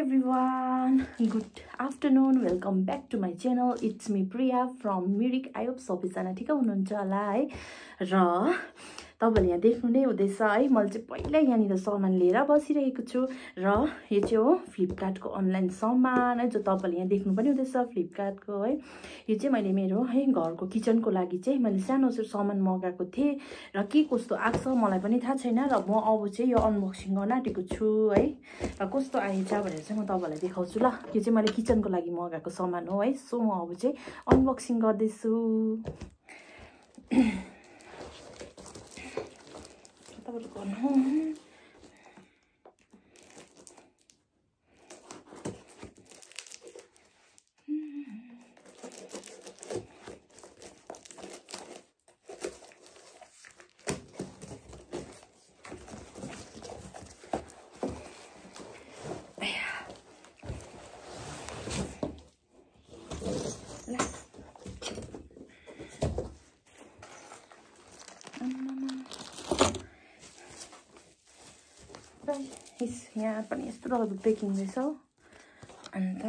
everyone, good afternoon. Welcome back to my channel. It's me Priya from Mirik. I hope सबैजना ठिकै हुनुहुन्छ होला है र तपाईहरुले यहाँ देख्नु नै हुँदैछ है मैले चाहिँ पहिला यहाँनिर सामान लिएर बसिरहेको छु र यो चाहिँ हो फ्लिपकार्टको अनलाइन सामान है जो तपाईहरुले यहाँ देख्नु पनि हुँदैछ फ्लिपकार्टको है यो चाहिँ मैले मेरो है घरको किचनको लागि चाहिँ मैले सानो सामान मगाएको थिए र के कस्तो आछ मलाई पनि थाहा छैन र म अब चाहिँ यो अनबक्सिङ गर्न आँटेको छु है र कस्तो आएछ भनेर चाहिँ म तपाईहरुलाई देखाउँछु ल यो चाहिँ मैले किचनको लागि मगाएको सामान हो है सो म अब चाहिँ अनबक्सिङ गर्दै छु यहाँ पनि यस्तो डरलाग्दो पेकिङ रहेछ हो अन्त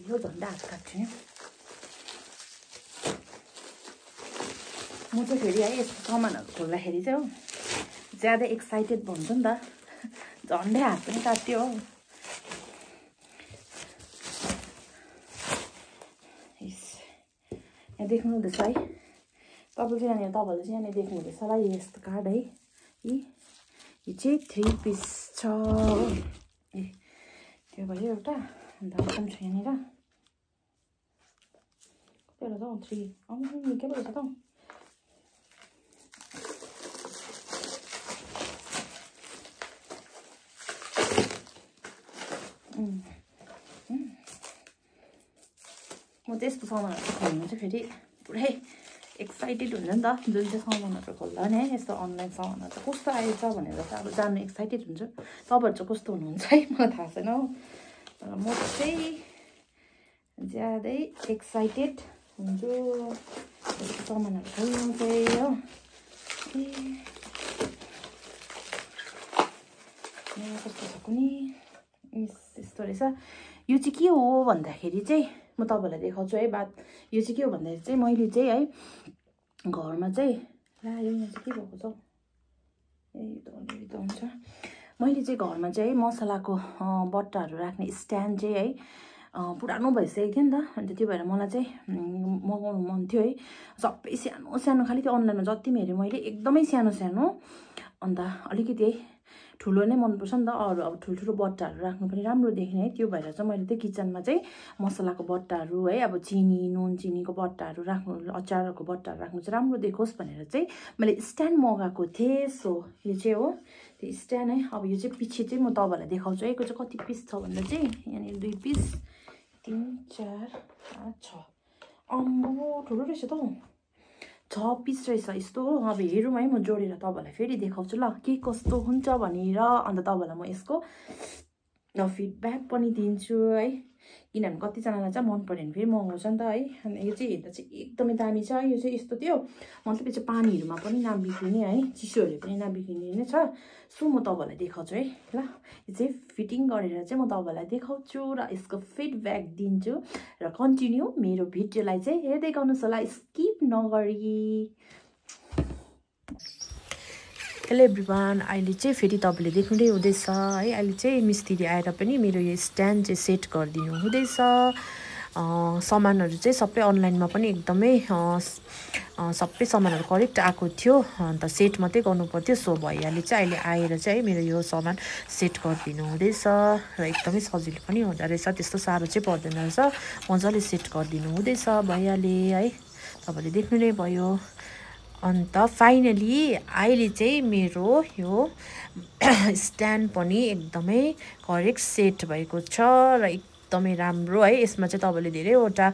यो झन्डा हात काट्छु नि म चाहिँ फेरि है यस्तो सामानहरू खोल्दाखेरि चाहिँ हो ज्यादा एक्साइटेड भन्छु नि त झन्डै हात पनि काट्यो हो यहाँ देख्नु हुँदैछ है तपाईले यहाँनिर तपाईहरुले चाहिँ यहाँनिर देख्नु हुँदैछ होला यस्तो कार्ड है यो चाहिँ 3 पिस छ ए त्यो भयो एउटा अन्त अर्को छ यहाँनिर कतिवटा छ 3 निकै भएछ त म चाहिँ यस्तो सामानहरू खोल्नु चाहिँ फेरि पुरै एक्साइटेड हुन्छ नि त जुन चाहिँ सामानहरू खोल्दा नि है यस्तो अनलाइन सामानहरू चाहिँ कस्तो आएछ भनेर चाहिँ अब जान्नु एक्साइटेड हुन्छ तपाईहरु चाहिँ कस्तो हुनुहुन्छ है मलाई थाहा छैन हो तर म चाहिँ ज्यादै एक्साइटेड हुन्छु यस्तो सामानहरू खोल्नु चाहिँ हो कस्तो छ कुनै यस्तो रहेछ यो चाहिँ के हो भन्दाखेरि चाहिँ म तपाईहरुलाई देखाउँछु है बात यो चाहिँ के हो भन्दाखेरि चाहिँ मैले चाहिँ है घरमा चाहिँ ला यो यहाँ चाहिँ के भएको छ ए त हुन्छ मैले चाहिँ घरमा चाहिँ है मसलाको बट्टाहरू राख्ने स्ट्यान्ड चाहिँ है पुरानो भइसकेको थियो नि त अन्त त्यो भएर मलाई चाहिँ मगाउनु मन थियो है सबै सानो सानो खालि त्यो अनलाइनमा जति पनि हेरेँ मैले एकदमै सानो सानो अन्त अलिकति है ठुलो नै मनपर्छ नि त अरू अब ठुल्ठुलो बट्टाहरू राख्नु पनि राम्रो देख्ने है त्यो भएर चाहिँ मैले चाहिँ किचनमा चाहिँ मसलाको बट्टाहरू है अब चिनी नुन चिनीको बट्टाहरू राख्नु अचारको बट्टाहरू राख्नु चाहिँ राम्रो देखोस् भनेर चाहिँ मैले स्ट्यान्ड मगाएको थिएँ सो यो चाहिँ हो त्यो स्ट्यान्ड है अब यो चाहिँ पछि चाहिँ म तपाईहरुलाई देखाउँछु है यो चाहिँ कति पिस छ भन्दा चाहिँ यहाँनिर 2 पिस 3 4 5 6 अम्बो ठुलो रहेछ त 6 पिस रहेछ यस्तो हो अब हेरौँ है म जोडेर तपाईहरुलाई फेरि देखाउँछु ल के कस्तो हुन्छ भनेर अन्त तपाईहरुलाई म यसको फिडब्याक पनि दिन्छु है किनभने कतिजनालाई चाहिँ मन पर्यो भने फेरि मगाउँछ नि त है अनि यो चाहिँ हेर्दा चाहिँ एकदमै दामी छ यो चाहिँ यस्तो थियो मतलब यो चाहिँ पानीहरूमा पनि नबिग्रिने है चिसोहरूले पनि नबिग्रिने नै छ सो म तपाईहरुलाई देखाउँछु है ल यो चाहिँ फिटिङ गरेर चाहिँ म तपाईहरुलाई देखाउँछु र यसको फिडब्याक दिन्छु र कन्टिन्यू मेरो भिडियोलाई चाहिँ हेर्दै गर्नुहोस् होला स्किप नगरी हेलो एभ्रिवान अहिले चाहिँ फेरि तपाईले देख्दै हुँदैछ है अहिले चाहिँ मिस्त्री आएर पनि मेरो यो स्ट्यान्ड चाहिँ सेट गरिदिनु हुँदैछ सामानहरू चाहिँ सबै अनलाइनमा पनि एकदमै सबै सामानहरू करेक्ट आएको थियो अन्त सेट मात्रै गर्नु पर्थ्यो सो भैयाले चाहिँ अहिले आएर चाहिँ मेरो यो सामान सेट गरिदिनु हुँदैछ र एकदमै सजिलो पनि हुँदो रहेछ त्यस्तो साह्रो चाहिँ पर्दैन रहेछ मजाले सेट गरिदिनु हुँदैछ भैयाले है तपाईले देख्नु नै भयो अन्त फाइनली अहिले चाहिँ मेरो यो स्ट्यान्ड पनि एकदमै करेक्ट सेट भएको छ र एकदमै राम्रो है यसमा चाहिँ तपाईँले धेरैवटा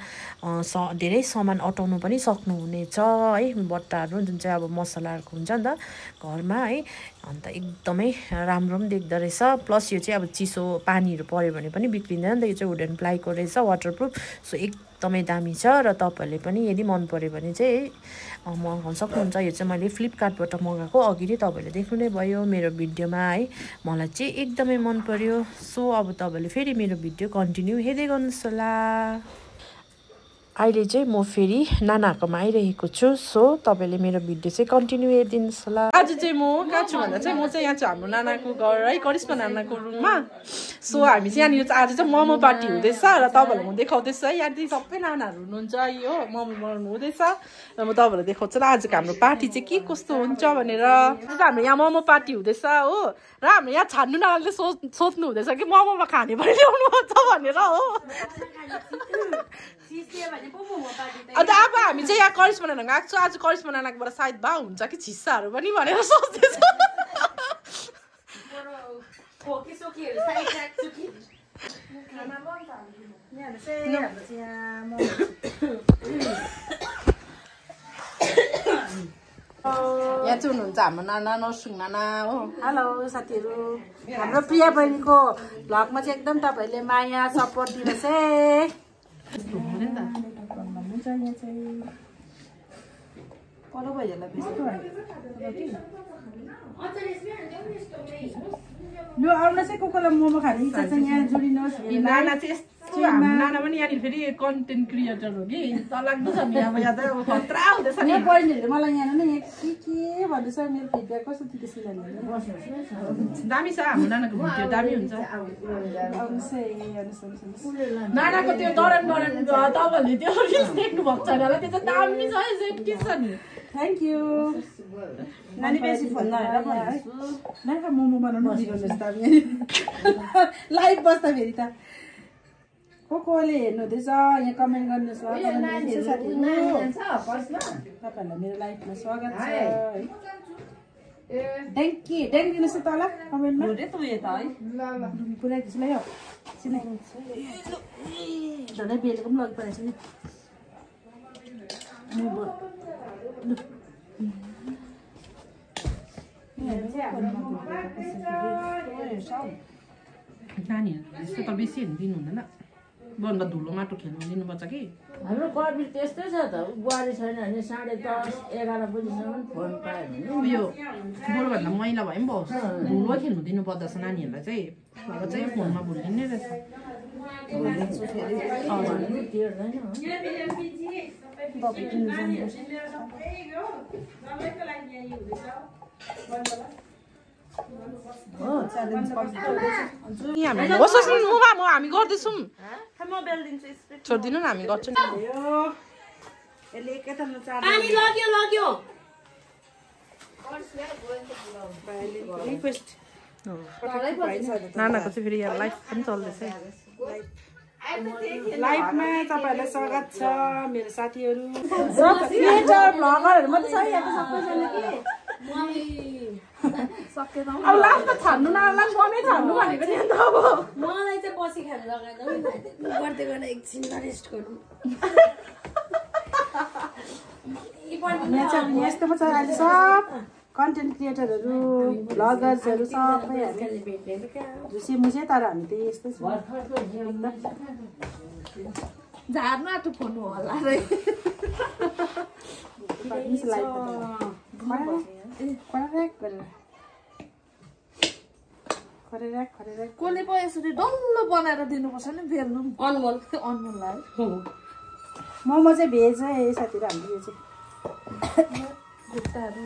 धेरै सामान अटाउनु पनि सक्नुहुनेछ है बट्टाहरू जुन चाहिँ अब मसलाहरूको हुन्छ नि त घरमा है अन्त एकदमै राम्रो पनि देख्दो रहेछ प्लस यो चाहिँ अब चिसो पानीहरू पऱ्यो भने पनि बिग्रिँदैन नि त यो चाहिँ वुडन प्लाईको रहेछ वाटरप्रुफ सो एकदमै दामी छ र तपाईँहरूले पनि यदि मन पऱ्यो भने चाहिँ मगाउन सक्नुहुन्छ यो चाहिँ मैले फ्लिपकार्टबाट मगाएको अघि नै तपाईँहरूले देख्नु नै भयो मेरो भिडियोमा है मलाई चाहिँ एकदमै मन पर्यो सो अब तपाईँहरूले फेरि मेरो भिडियो कन्टिन्यू हेर्दै गर्नुहोस् होला अहिले चाहिँ म फेरि नानाकोमा आइरहेको छु सो तपाईँले मेरो भिडियो चाहिँ कन्टिन्यू हेरिदिनुहोस् होला आज चाहिँ म कहाँ छु भन्दा चाहिँ म चाहिँ यहाँ छु हाम्रो नानाको घर है करिश्मा नानाको रुममा सो हामी चाहिँ यहाँनिर आज चाहिँ मोमो पार्टी हुँदैछ र तपाईँहरूलाई म देखाउँदैछु है यहाँ चाहिँ सबै नानाहरू हुनुहुन्छ यो मोमो बनाउनु हुँदैछ र म तपाईँहरूलाई देखाउँछु ल आजको हाम्रो पार्टी चाहिँ के कस्तो हुन्छ भनेर हाम्रो यहाँ मोमो पार्टी हुँदैछ हो र हाम्रो यहाँ छान्नु नानाले सोच्नु हुँदैछ कि मोमोमा खाने पनि ल्याउनु हुन्छ भनेर हो अन्त अब हामी चाहिँ यहाँ करिश्मा नाना गएको छु आज करिश्मा नानाकोबाट सायद भा हुन्छ कि छिस्साहरू पनि भनेर सोच्दैछु यहाँ चाहिँ हुनुहुन्छ हाम्रो नाना नर्सिङ नाना हो हेलो साथीहरू हाम्रो प्रिया बहिनीको भ्लगमा चाहिँ एकदम तपाईँहरूले माया सपोर्ट दिनुहोस् है पलो भइहाल्छ यो आउन चाहिँ कोकोलाई मोमो खाने इच्छा छ यहाँ जोडिनुहोस् नाना चाहिँ यस्तो हाम्रो नाना पनि यहाँनिर फेरि कन्टेन्ट क्रिएटर हो कि चलाग्दो छ नि अब यहाँ चाहिँ अब खतरा हुँदैछ नि बहिनीहरूले मलाई यहाँ नै के भन्दैछ मेरो फिडब्याक कस्तो दिँदैछ दामी छ हाम्रो नानाको भिडियो दामी हुन्छ नानाको त्यो डरन तपाईँहरूले त्यो रिल्स देख्नु भएको छैन होला त्यो चाहिँ दामी छ है सेफ्टी छ नि थ्याङ्क यू नानी बेसी फोन नहेर भन्छु मोमो बनाउनु दिनुहोस् त लाइभ बस्दा फेरि त कोले हेर्नु हुँदैछ यहाँ कमेन्ट गर्नुहोस् तपाईँहरूलाई मेरो लाइफमा स्वागत छ है ड्याङ्की दिनुहोस् न तल कमेन्टमा पुऱ्याइदिनुहोस् ल यो झन् बेलुको पनि लगी परेको छ नि नानीहरू यस्तो त बेसी हेर्नु दिनु हुँदैन बन्द धुलो माटो खेल्नु दिनुपर्छ कि हाम्रो गर्मी त्यस्तै छ त बुहारी छैन भने 10:30 11 बजीसम्म फोन पायो भने यो बरुभन्दा मैला भए पनि भयो धुलो खेल्नु दिनु पर्दछ नानीहरूलाई चाहिँ अब चाहिँ फोनमा भुलिने रहेछ हामी गर्दैछौँ छोडिदिनु न हामी गर्छौँ नानाको चाहिँ फेरि यहाँ लाइफ पनि चल्दैछ लाइफमा तपाईँहरूलाई स्वागत छ मेरो साथीहरू भ्लगरहरू मात्रै छ यहाँ सबैजना अब लास्ट त छान्नु नला मनै छान्नु भनेको नि त अब मलाई चाहिँ बसी खान लगाएर गर्दै गर्न एकछिन रेस्ट गर्नु यस्तोमा छ अहिले सब कन्टेन्ट क्रिएटरहरू भ्लगर्सहरू सबै झुसे मुसे तर हामी त यस्तै छ झार्नु आँटो फोन होला रे कसले पो यसरी डल्लो बनाएर दिनुपर्छ नि बेल्नु अनमोललाई मोमो चाहिँ भेज है साथीहरू हाम्रो यो चाहिँ खुट्टाहरू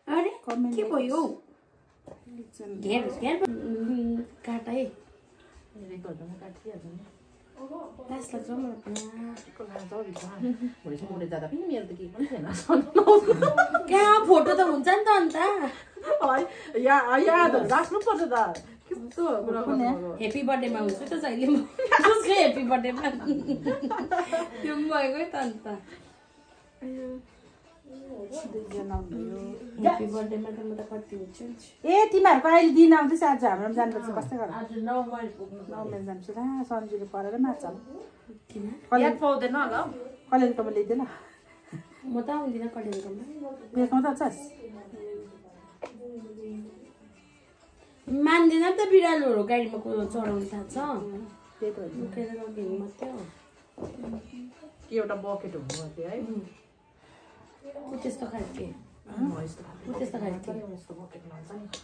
अरे के भयो काट है कहाँ फोटो त हुन्छ नि त अन्त राख्नुपर्छ त हेप्पी बर्थडेमा हुन्छ त जहिले उसकै हेप्पी बर्थडेमा त्यो पनि भएकै त अन्त दुईजना आउनुभयो ह्याप्पी बर्थडेमा त म त कति हुन्छु ए तिमीहरूको अहिले दिन आउँदैछ आज हाम्रो जानुपर्छ कस्तै गर आज 9 माइल पुग्नु 9 माइल जान्छु र सन्जुले परेर माछा किन याद पाउँदैन होला कलेजकोमा ल्याइदिएन म त आउँदिनँ कलेजकोमा बेसमा त छस् मान्दैन त बिरालोहरू गाडीमा चढाउनु थाल्छ त्यही त उठेर लगिनु मात्रै हो के एउटा बकेट हुनु है ऊ त्यस्तो खालके ऊ त्यस्तो खालके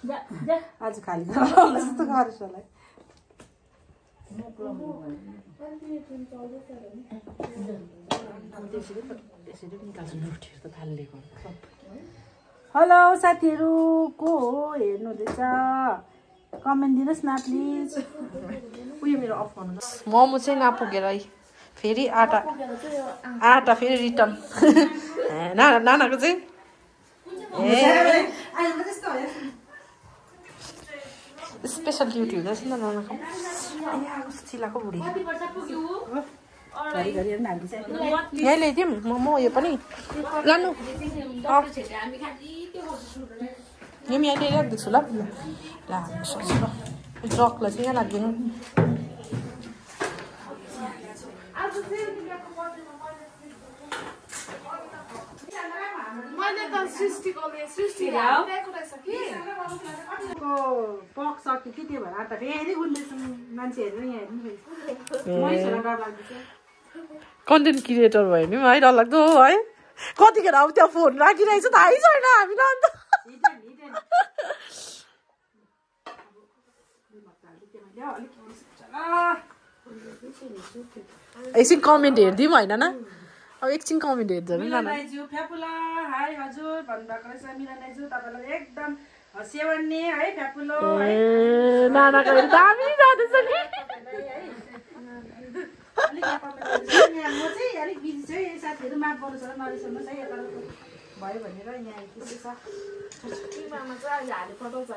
जा जा आज खाली होला जस्तो गरेछ होला हेलो साथीहरू को हो हेर्नु हुँदैछ कमेन्ट दिनुहोस् न प्लिज उयो मेरो अफ गर्नु मोमो चाहिँ नपुगेर है फेरि आटा फेरि रिटर्न नानाको चाहिँ स्पेसल ड्युटी हुँदैछ नि त नानाको चिलाको बुढी यहीँ ल्याइदिउँ मोमो यो पनि लानु यो पनि यहाँ ल्याइराख्दैछु ल ड्रकलाई चाहिँ यहाँ लाग्दैन पक सक्यो कि त्यो भएर आटा फेरि गुन्दैछन् मान्छेहरू यहाँ हेर्नु कन्टेन्ट क्रिएटर भयो नि है डरलाग्दो है कतिखेर अब त्यहाँ फोन राखिरहेको छ थाहै छैन हामीलाई अन्त एकछिन कमेन्ट हेरिदिउँ होइन न अब एकछिन कमेन्ट हेर्दैन मिलनराइज्यू फ्यापुला हाई हजुर भन्नुभएको रहेछ मिलनराइज्यू तपाईँलाई एकदम सेवन्ने है फ्यापुलो नानाको दामी जाँदैछ नि म चाहिँ अलिक बिजी छु है साथीहरू माफ गर्नु छ नरिसाउनुहोस् है यता भयो भनेर यहाँ आइपुग्छु छ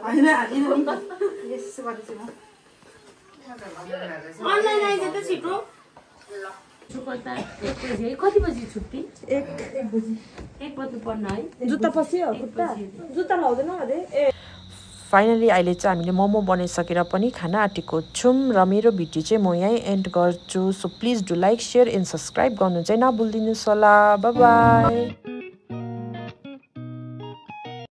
होइन हालिन नि यसो गर्दैछु म अनलाइन आइज त छिटो कति बजी छुट्टी 1 बजी 1 बजी पढ्न है जुत्ता पस्यो खुट्टा जुत्ता लाउँदैन अरे फाइनली अहिले चाहिँ हामीले मोमो बनाइसकेर पनि खाना आँटेको छौँ र मेरो भिडियो चाहिँ म यहीँ एन्ड गर्छु so please do like share and subscribe गर्नु चाहिँ नभुलिदिनुहोस् होला बाई बाई